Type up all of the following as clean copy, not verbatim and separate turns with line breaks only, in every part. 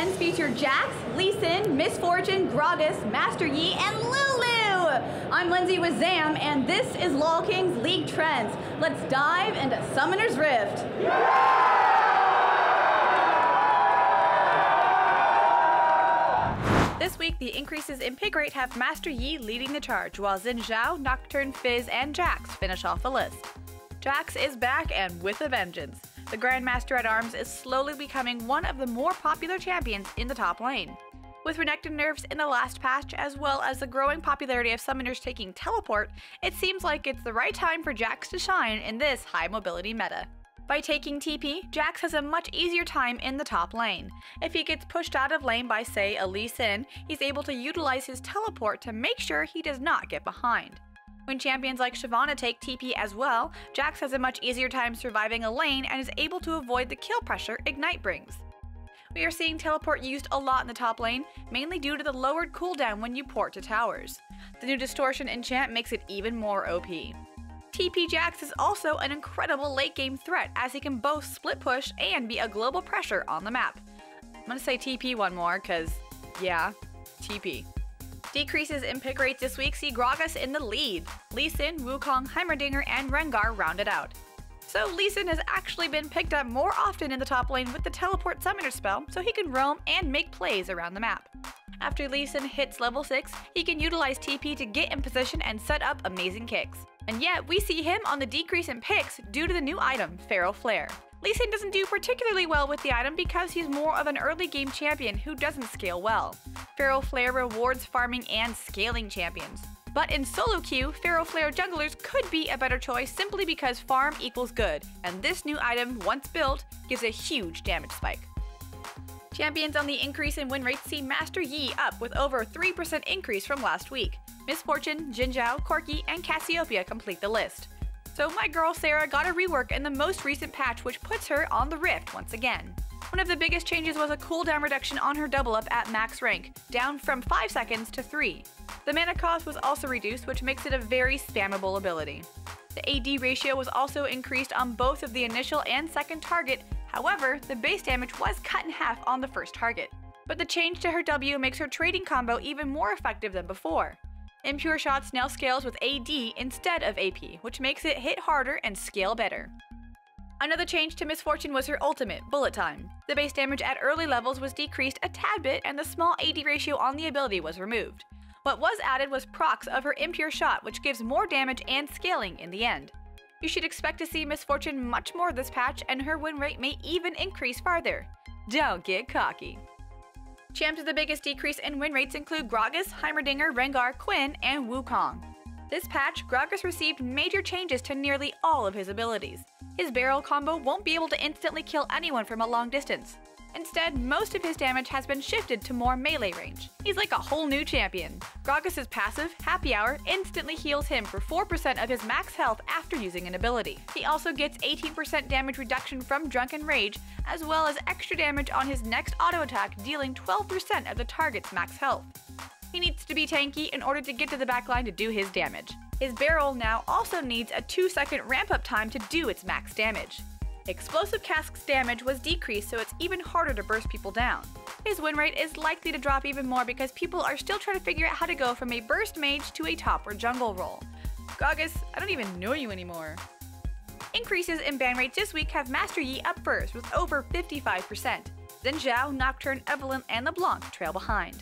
Trends feature Jax, Lee Sin, Miss Fortune, Gragas, Master Yi, and Lulu! I'm Lindsay with Zam, and this is LolKing's League Trends. Let's dive into Summoner's Rift. This week, the increases in pick rate have Master Yi leading the charge, while Xin Zhao, Nocturne, Fizz, and Jax finish off the list. Jax is back and with a vengeance. The Grandmaster at Arms is slowly becoming one of the more popular champions in the top lane. With Renekton nerfs in the last patch, as well as the growing popularity of summoners taking teleport, it seems like it's the right time for Jax to shine in this high mobility meta. By taking TP, Jax has a much easier time in the top lane. If he gets pushed out of lane by, say, a Lee Sin, he's able to utilize his teleport to make sure he does not get behind. When champions like Shyvana take TP as well, Jax has a much easier time surviving a lane and is able to avoid the kill pressure Ignite brings. We are seeing teleport used a lot in the top lane, mainly due to the lowered cooldown when you port to towers. The new Distortion enchant makes it even more OP. TP Jax is also an incredible late game threat as he can both split push and be a global pressure on the map. I'm gonna say TP one more cause, yeah, TP. Decreases in pick rates this week see Gragas in the lead. Lee Sin, Wukong, Heimerdinger, and Rengar rounded out. So Lee Sin has actually been picked up more often in the top lane with the teleport summoner spell, so he can roam and make plays around the map. After Lee Sin hits level 6, he can utilize TP to get in position and set up amazing kicks. And yet, we see him on the decrease in picks due to the new item, Feral Flare. Lee Sin doesn't do particularly well with the item because he's more of an early game champion who doesn't scale well. Feral Flare rewards farming and scaling champions. But in solo queue, Feral Flare junglers could be a better choice simply because farm equals good, and this new item, once built, gives a huge damage spike. Champions on the increase in win rates see Master Yi up with over a 3% increase from last week. Miss Fortune, Xin Zhao, Corki, and Cassiopeia complete the list. So my girl Sarah got a rework in the most recent patch, which puts her on the Rift once again. One of the biggest changes was a cooldown reduction on her double up at max rank, down from 5 seconds to 3. The mana cost was also reduced, which makes it a very spammable ability. The AD ratio was also increased on both of the initial and second target, however, the base damage was cut in half on the first target. But the change to her W makes her trading combo even more effective than before. Impure Shots now scales with AD instead of AP, which makes it hit harder and scale better. Another change to Miss Fortune was her ultimate, Bullet Time. The base damage at early levels was decreased a tad bit and the small AD ratio on the ability was removed. What was added was procs of her Impure Shot, which gives more damage and scaling in the end. You should expect to see Miss Fortune much more this patch, and her win rate may even increase farther. Don't get cocky. Champs with the biggest decrease in win rates include Gragas, Heimerdinger, Rengar, Quinn, and Wukong. This patch, Gragas received major changes to nearly all of his abilities. His barrel combo won't be able to instantly kill anyone from a long distance. Instead, most of his damage has been shifted to more melee range. He's like a whole new champion. Gragas' passive, Happy Hour, instantly heals him for 4% of his max health after using an ability. He also gets 18% damage reduction from Drunken Rage, as well as extra damage on his next auto attack, dealing 12% of the target's max health. He needs to be tanky in order to get to the backline to do his damage. His barrel now also needs a 2-second ramp-up time to do its max damage. Explosive Cask's damage was decreased, so it's even harder to burst people down. His win rate is likely to drop even more because people are still trying to figure out how to go from a burst mage to a top or jungle role. Gragas, I don't even know you anymore. Increases in ban rates this week have Master Yi up first with over 55%. Then Zhao, Nocturne, Evelynn, and LeBlanc trail behind.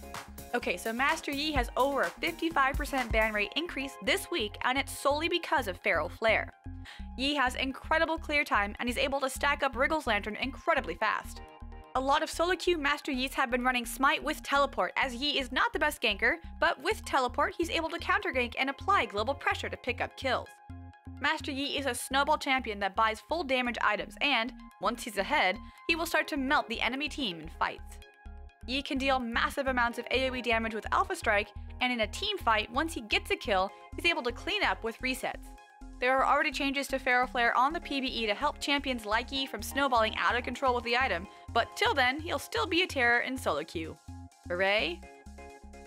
Okay, so Master Yi has over a 55% ban rate increase this week, and it's solely because of Feral Flare. Yi has incredible clear time, and he's able to stack up Wriggle's Lantern incredibly fast. A lot of solo queue Master Yis have been running Smite with Teleport, as Yi is not the best ganker, but with Teleport he's able to counter gank and apply global pressure to pick up kills. Master Yi is a snowball champion that buys full damage items, and, once he's ahead, he will start to melt the enemy team in fights. Yi can deal massive amounts of AoE damage with Alpha Strike, and in a team fight, once he gets a kill, he's able to clean up with resets. There are already changes to Feral Flare on the PBE to help champions like Yi from snowballing out of control with the item, but till then, he'll still be a terror in solo queue. Hooray!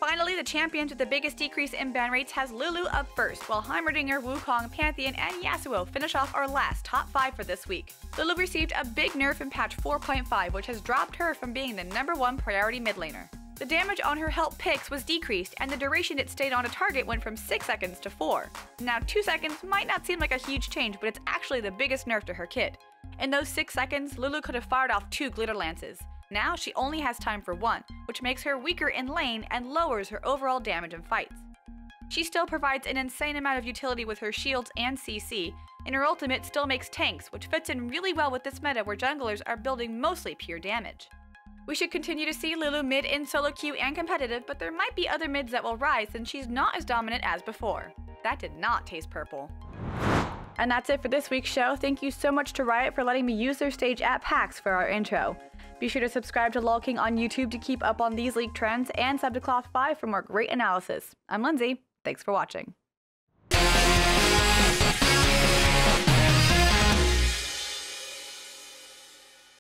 Finally, the champions with the biggest decrease in ban rates has Lulu up first, while Heimerdinger, Wukong, Pantheon, and Yasuo finish off our last top 5 for this week. Lulu received a big nerf in patch 4.5, which has dropped her from being the #1 priority mid laner. The damage on her help picks was decreased, and the duration it stayed on a target went from 6 seconds to 4. Now 2 seconds might not seem like a huge change, but it's actually the biggest nerf to her kit. In those 6 seconds, Lulu could have fired off 2 glitter lances. Now she only has time for 1, which makes her weaker in lane and lowers her overall damage in fights. She still provides an insane amount of utility with her shields and CC, and her ultimate still makes tanks, which fits in really well with this meta where junglers are building mostly pure damage. We should continue to see Lulu mid in solo queue and competitive, but there might be other mids that will rise since she's not as dominant as before. That did not taste purple. And that's it for this week's show. Thank you so much to Riot for letting me use their stage at PAX for our intro. Be sure to subscribe to LolKing on YouTube to keep up on these league trends, and sub to Cloth5 for more great analysis. I'm Lindsay. Thanks for watching.